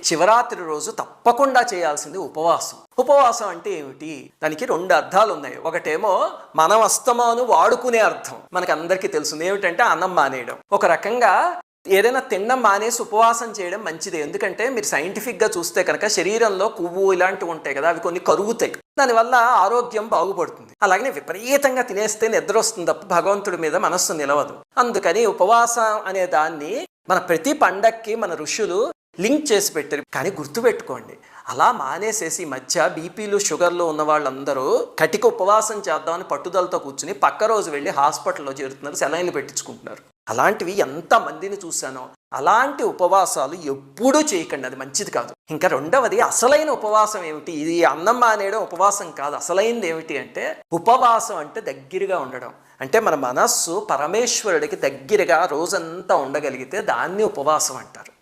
శివరాత్రి రోజు తప్పకుండా చేయాల్సింది ఉపవాసం. ఉపవాసం అంటే ఏమిటి? దానికి 2 అర్థాలు ఉన్నాయి. ఒకటేమో మనం అస్తమాను వాడుకునే అర్థం, మనకు అందరికీ తెలుస్తుంది. ఏమిటంటే అన్నం మానేయడం. ఒక రకంగా ఏదైనా తినడం మానేసి ఉపవాసం చేయడం మంచిదే. ఎందుకంటే మీరు సైంటిఫిక్గా చూస్తే కనుక శరీరంలో కొవ్వు ఇలాంటివి ఉంటాయి కదా, అవి కొన్ని కరుగుతాయి. దానివల్ల ఆరోగ్యం బాగుపడుతుంది. అలాగనే విపరీతంగా తినేస్తే నిద్ర వస్తుంది తప్ప భగవంతుడి మీద మనస్సు నిలవదు. అందుకని ఉపవాసం అనే దాన్ని మన ప్రతి పండక్కి మన ఋషులు లింక్ చేసి పెట్టారు. కానీ గుర్తుపెట్టుకోండి, అలా మానేసేసి మధ్య బీపీలు షుగర్లు ఉన్న వాళ్ళందరూ కటిక ఉపవాసం చేద్దామని పట్టుదలతో కూర్చుని పక్క రోజు వెళ్ళి హాస్పిటల్లో చేరుతున్నారు, సెలైన్లు పెట్టించుకుంటున్నారు. అలాంటివి ఎంతమందిని చూశానో. అలాంటి ఉపవాసాలు ఎప్పుడూ చేయకండి, అది మంచిది కాదు. ఇంకా రెండవది, అసలైన ఉపవాసం ఏమిటి? ఇది అన్నం మానేయడం ఉపవాసం కాదు. అసలైనది ఏమిటి అంటే ఉపవాసం అంటే దగ్గరగా ఉండడం. అంటే మన మనస్సు పరమేశ్వరుడికి దగ్గరగా రోజంతా ఉండగలిగితే దాన్ని ఉపవాసం అంటారు.